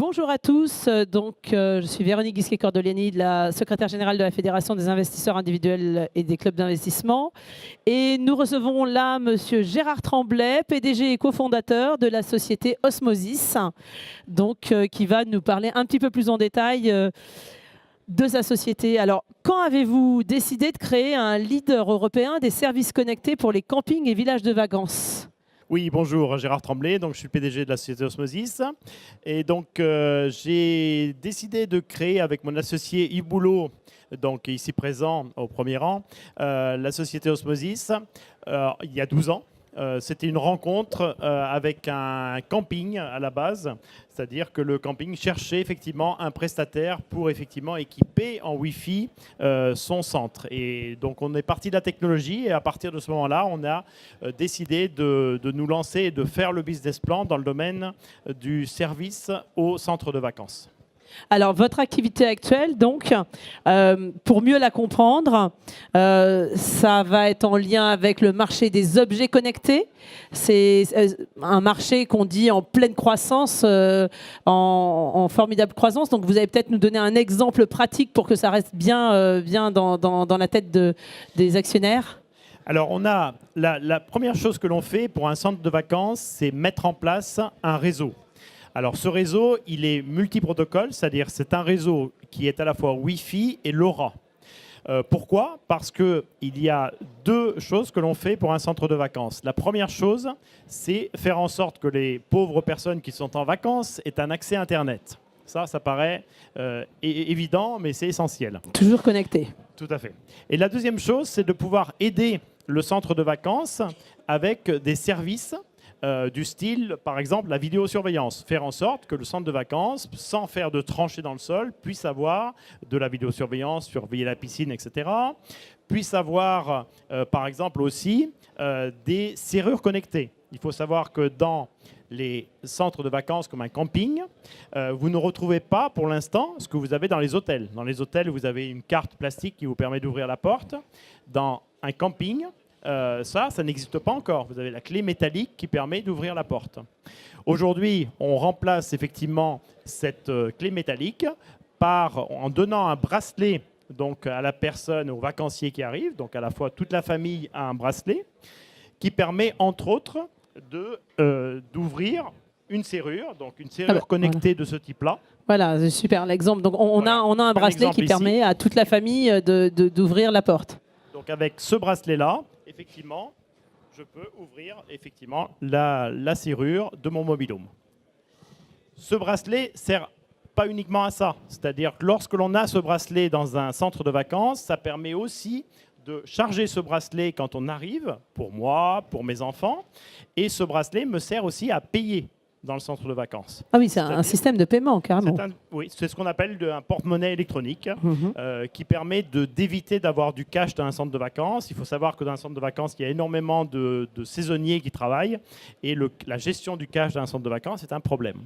Bonjour à tous. Je suis Véronique Guisquet-Cordoliani, la secrétaire générale de la Fédération des investisseurs individuels et des clubs d'investissement. Et nous recevons là Monsieur Gérard Tremblay, PDG et cofondateur de la société Osmosis, qui va nous parler un petit peu plus en détail de sa société. Alors, quand avez-vous décidé de créer un leader européen des services connectés pour les campings et villages de vacances ? Oui, bonjour, Gérard Tremblay, je suis le PDG de la société Osmosis. Et j'ai décidé de créer avec mon associé Yves Boulot, ici présent au premier rang, la société Osmosis il y a 12 ans. C'était une rencontre avec un camping à la base, c'est-à-dire que le camping cherchait effectivement un prestataire pour effectivement équiper en Wi-Fi son centre. Et donc on est parti de la technologie et à partir de ce moment-là, on a décidé de nous lancer et de faire le business plan dans le domaine du service au centre de vacances. Alors, votre activité actuelle, pour mieux la comprendre, ça va être en lien avec le marché des objets connectés. C'est un marché qu'on dit en pleine croissance, en formidable croissance. Donc, vous allez peut-être nous donner un exemple pratique pour que ça reste bien dans la tête des actionnaires. Alors, la première chose que l'on fait pour un centre de vacances, c'est mettre en place un réseau. Alors ce réseau, il est multiprotocole, c'est-à-dire c'est un réseau qui est à la fois Wi-Fi et LoRa. Pourquoi ? Parce qu'il y a deux choses que l'on fait pour un centre de vacances. La première chose, c'est faire en sorte que les pauvres personnes qui sont en vacances aient un accès à Internet. Ça paraît évident, mais c'est essentiel. Toujours connecté. Tout à fait. Et la deuxième chose, c'est de pouvoir aider le centre de vacances avec des services du style, par exemple, la vidéosurveillance. Faire en sorte que le centre de vacances, sans faire de tranchées dans le sol, puisse avoir de la vidéosurveillance, surveiller la piscine, etc. Puisse avoir, par exemple, aussi des serrures connectées. Il faut savoir que dans les centres de vacances comme un camping, vous ne retrouvez pas pour l'instant ce que vous avez dans les hôtels. Dans les hôtels, vous avez une carte plastique qui vous permet d'ouvrir la porte. Dans un camping, ça n'existe pas encore. Vous avez la clé métallique qui permet d'ouvrir la porte. Aujourd'hui, on remplace effectivement cette clé métallique en donnant un bracelet à la personne, au vacancier qui arrive, donc à la fois toute la famille a un bracelet qui permet entre autres d'ouvrir une serrure, connectée de ce type-là. Voilà, c'est super l'exemple. Donc on a un bracelet qui permet à toute la famille d'ouvrir la porte. Donc avec ce bracelet-là, effectivement, je peux ouvrir effectivement la serrure de mon mobil-home. Ce bracelet sert pas uniquement à ça. C'est-à-dire que lorsque l'on a ce bracelet dans un centre de vacances, ça permet aussi de charger ce bracelet quand on arrive, pour moi, pour mes enfants. Et ce bracelet me sert aussi à payer dans le centre de vacances. Ah oui, c'est un système de paiement, carrément. Oui, c'est ce qu'on appelle un porte-monnaie électronique qui permet d'éviter d'avoir du cash dans un centre de vacances. Il faut savoir que dans un centre de vacances, il y a énormément de saisonniers qui travaillent et la gestion du cash dans un centre de vacances est un problème.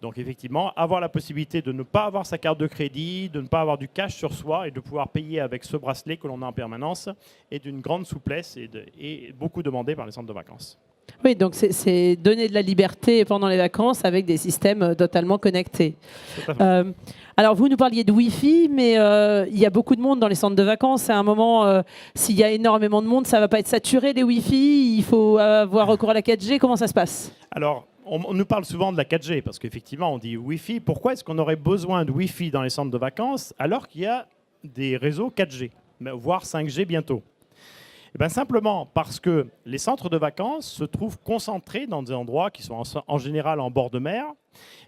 Donc effectivement, avoir la possibilité de ne pas avoir sa carte de crédit, de ne pas avoir du cash sur soi et de pouvoir payer avec ce bracelet que l'on a en permanence est d'une grande souplesse et beaucoup demandé par les centres de vacances. Oui, donc c'est donner de la liberté pendant les vacances avec des systèmes totalement connectés. Alors, vous nous parliez de Wi-Fi, mais il y a beaucoup de monde dans les centres de vacances. À un moment, s'il y a énormément de monde, ça ne va pas être saturé, les Wi-Fi. Il faut avoir recours à la 4G. Comment ça se passe ? Alors, on nous parle souvent de la 4G, parce qu'effectivement, on dit Wi-Fi. Pourquoi est-ce qu'on aurait besoin de Wi-Fi dans les centres de vacances alors qu'il y a des réseaux 4G, voire 5G bientôt ? Eh bien, simplement parce que les centres de vacances se trouvent concentrés dans des endroits qui sont en général en bord de mer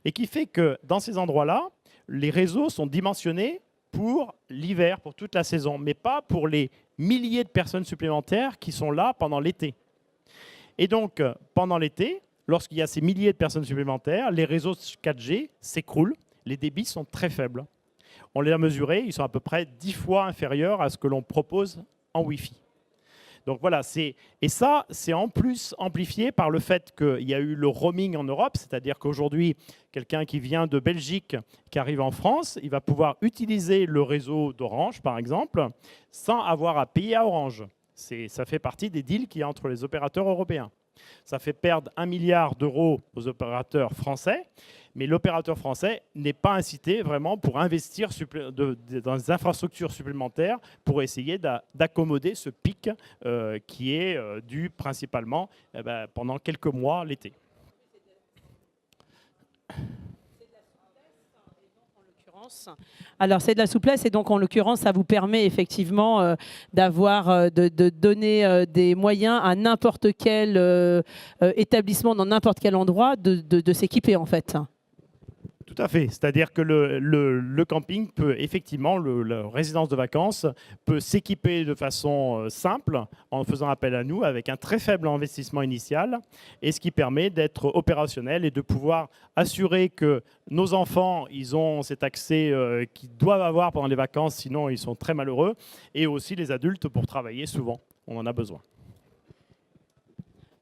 et qui fait que dans ces endroits-là, les réseaux sont dimensionnés pour l'hiver, pour toute la saison, mais pas pour les milliers de personnes supplémentaires qui sont là pendant l'été. Et donc, pendant l'été, lorsqu'il y a ces milliers de personnes supplémentaires, les réseaux 4G s'écroulent, les débits sont très faibles. On les a mesurés, ils sont à peu près 10 fois inférieurs à ce que l'on propose en Wi-Fi. Donc voilà, et ça, c'est en plus amplifié par le fait qu'il y a eu le roaming en Europe, c'est-à-dire qu'aujourd'hui, quelqu'un qui vient de Belgique, qui arrive en France, il va pouvoir utiliser le réseau d'Orange, par exemple, sans avoir à payer à Orange. Ça fait partie des deals qu'il y a entre les opérateurs européens. Ça fait perdre 1 milliard d'euros aux opérateurs français, mais l'opérateur français n'est pas incité vraiment pour investir dans des infrastructures supplémentaires pour essayer d'accommoder ce pic qui est dû principalement pendant quelques mois l'été. Alors c'est de la souplesse et donc en l'occurrence ça vous permet effectivement de donner des moyens à n'importe quel établissement dans n'importe quel endroit de s'équiper en fait. Tout à fait. C'est-à-dire que le camping peut effectivement, la résidence de vacances peut s'équiper de façon simple en faisant appel à nous avec un très faible investissement initial et ce qui permet d'être opérationnel et de pouvoir assurer que nos enfants, ils ont cet accès qu'ils doivent avoir pendant les vacances, sinon ils sont très malheureux, et aussi les adultes pour travailler souvent. On en a besoin.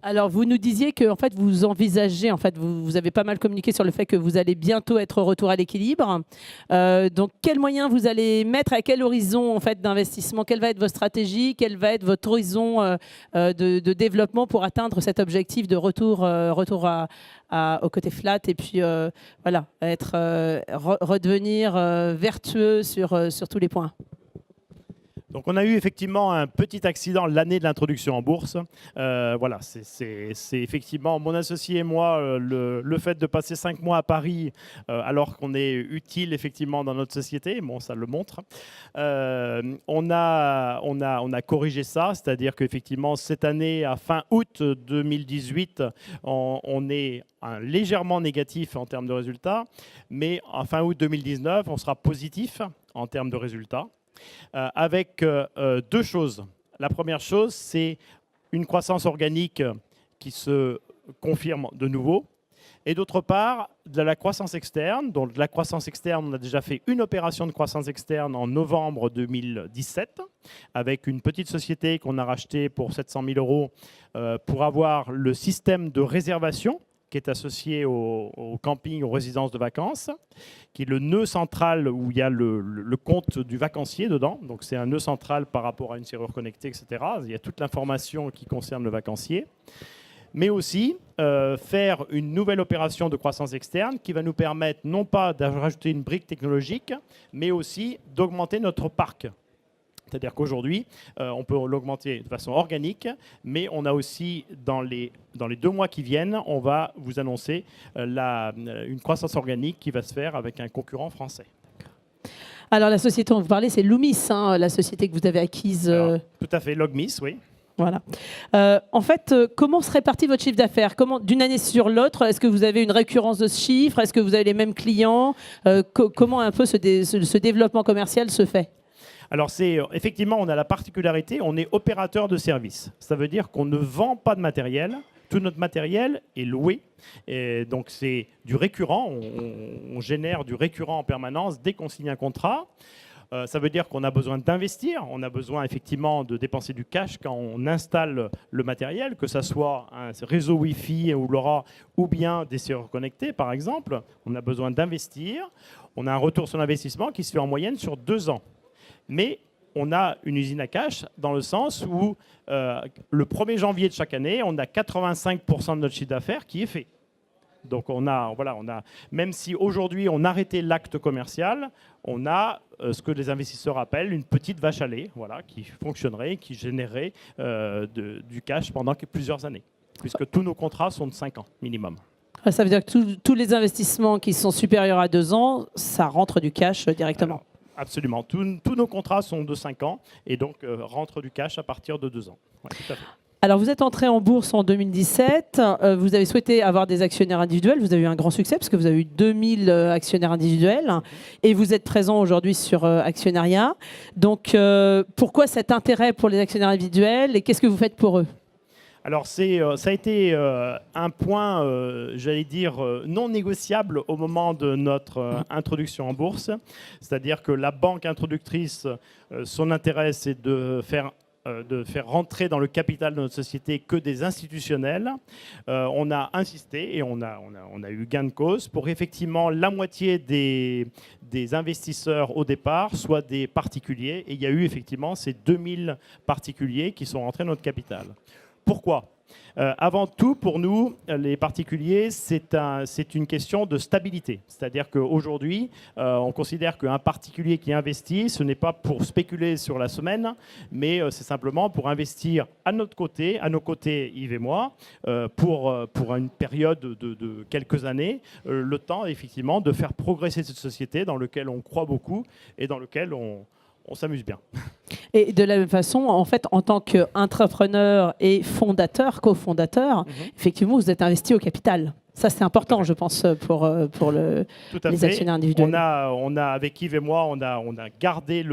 Alors, vous nous disiez que en fait, vous envisagez, en fait, vous avez pas mal communiqué sur le fait que vous allez bientôt être retour à l'équilibre. Donc, quels moyens vous allez mettre, à quel horizon en fait, d'investissement? Quelle va être votre stratégie? Quel va être votre horizon de développement pour atteindre cet objectif de retour au côté flat et puis voilà, redevenir vertueux sur tous les points? Donc on a eu effectivement un petit accident l'année de l'introduction en bourse. Voilà, c'est effectivement mon associé et moi, le fait de passer 5 mois à Paris alors qu'on est utile effectivement dans notre société, bon ça le montre. On a corrigé ça, c'est-à-dire qu'effectivement cette année, à fin août 2018, on est légèrement négatif en termes de résultats, mais en fin août 2019, on sera positif en termes de résultats. Avec deux choses. La première chose, c'est une croissance organique qui se confirme de nouveau. Et d'autre part, de la croissance externe. Donc, de la croissance externe, on a déjà fait une opération de croissance externe en novembre 2017 avec une petite société qu'on a rachetée pour 700 000 euros pour avoir le système de réservation qui est associé au camping, aux résidences de vacances, qui est le nœud central où il y a le compte du vacancier dedans. Donc c'est un nœud central par rapport à une serrure connectée, etc. Il y a toute l'information qui concerne le vacancier. Mais aussi faire une nouvelle opération de croissance externe qui va nous permettre non pas de rajouter une brique technologique, mais aussi d'augmenter notre parc. C'est-à-dire qu'aujourd'hui, on peut l'augmenter de façon organique, mais on a aussi, dans les 2 mois qui viennent, on va vous annoncer une croissance organique qui va se faire avec un concurrent français. Alors, la société dont vous parlez, c'est Loomis, hein, la société que vous avez acquise. Alors, tout à fait, Logmis, oui. Voilà. En fait, comment se répartit votre chiffre d'affaires? D'une année sur l'autre, est-ce que vous avez une récurrence de ce chiffre? Est-ce que vous avez les mêmes clients? Comment un peu ce développement commercial se fait? Alors, effectivement, on a la particularité, on est opérateur de service. Ça veut dire qu'on ne vend pas de matériel. Tout notre matériel est loué. Et donc, c'est du récurrent. On génère du récurrent en permanence dès qu'on signe un contrat. Ça veut dire qu'on a besoin d'investir. On a besoin effectivement de dépenser du cash quand on installe le matériel, que ce soit un réseau Wi-Fi ou LoRa ou bien des serrures connectées, par exemple. On a besoin d'investir. On a un retour sur l'investissement qui se fait en moyenne sur 2 ans. Mais on a une usine à cash dans le sens où le 1er janvier de chaque année, on a 85% de notre chiffre d'affaires qui est fait. Donc même si aujourd'hui on arrêtait l'acte commercial, on a ce que les investisseurs appellent une petite vache à lait, voilà, qui fonctionnerait, qui générerait du cash pendant plusieurs années, puisque tous nos contrats sont de 5 ans minimum. Ça veut dire que tous les investissements qui sont supérieurs à 2 ans, ça rentre du cash directement. Alors, absolument. Tous nos contrats sont de 5 ans et donc rentrent du cash à partir de 2 ans. Ouais, tout à fait. Alors, vous êtes entré en bourse en 2017. Vous avez souhaité avoir des actionnaires individuels. Vous avez eu un grand succès parce que vous avez eu 2000 actionnaires individuels et vous êtes présent aujourd'hui sur Actionnariat. Donc, pourquoi cet intérêt pour les actionnaires individuels et qu'est-ce que vous faites pour eux? Alors, ça a été un point, j'allais dire, non négociable au moment de notre introduction en bourse. C'est-à-dire que la banque introductrice, son intérêt, c'est de faire rentrer dans le capital de notre société que des institutionnels. On a insisté et on a eu gain de cause pour effectivement la moitié des investisseurs au départ soient des particuliers. Et il y a eu effectivement ces 2000 particuliers qui sont rentrés dans notre capital. Pourquoi ? Avant tout, pour nous, les particuliers, c'est une question de stabilité. C'est-à-dire qu'aujourd'hui, on considère qu'un particulier qui investit, ce n'est pas pour spéculer sur la semaine, mais c'est simplement pour investir à nos côtés, Yves et moi, pour une période de quelques années, le temps, effectivement, de faire progresser cette société dans laquelle on croit beaucoup et dans laquelle on s'amuse bien. Et de la même façon, en fait, en tant qu'entrepreneur et fondateur, cofondateur, effectivement, vous êtes investi au capital. Ça, c'est important, je pense, pour les actionnaires individuels. On a, avec Yves et moi, on a gardé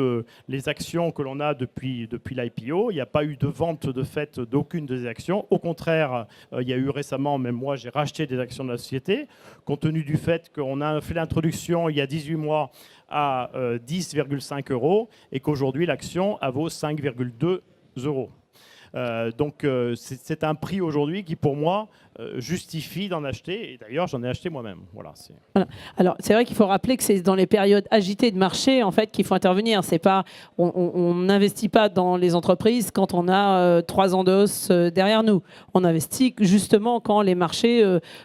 les actions que l'on a depuis l'IPO. Il n'y a pas eu de vente de fait d'aucune des actions. Au contraire, il y a eu récemment, même moi, j'ai racheté des actions de la société, compte tenu du fait qu'on a fait l'introduction il y a 18 mois à 10,5 € et qu'aujourd'hui, l'action vaut 5,2 €. Donc c'est un prix aujourd'hui qui, pour moi, justifie d'en acheter. Et d'ailleurs, j'en ai acheté moi-même. Voilà. Alors, c'est vrai qu'il faut rappeler que c'est dans les périodes agitées de marché, en fait, qu'il faut intervenir. C'est pas, on n'investit pas dans les entreprises quand on a 3 ans de hausse derrière nous. On investit justement quand les marchés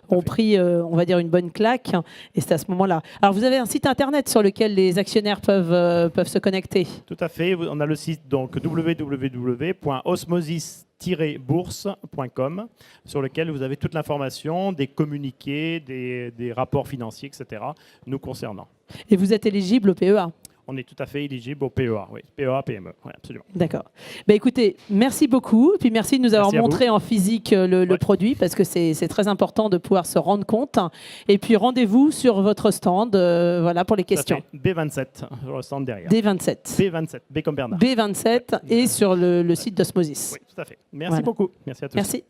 ont pris, on va dire, une bonne claque. Et c'est à ce moment-là. Alors, vous avez un site internet sur lequel les actionnaires peuvent se connecter. Tout à fait. On a le site donc www.osmosis-bourse.com sur lequel vous avez toute l'information, des communiqués, des rapports financiers, etc. nous concernant. Et vous êtes éligible au PEA? On est tout à fait éligible au PEA, oui. PEA, PME, oui, absolument. D'accord. Écoutez, merci beaucoup. Puis merci de nous avoir montré en physique le produit, parce que c'est très important de pouvoir se rendre compte. Et puis rendez-vous sur votre stand voilà, pour les questions. B27, sur le stand derrière. D27. B27, B comme Bernard. B27 et sur le site d'Osmosis. Oui, tout à fait. Merci beaucoup. Merci à tous. Merci.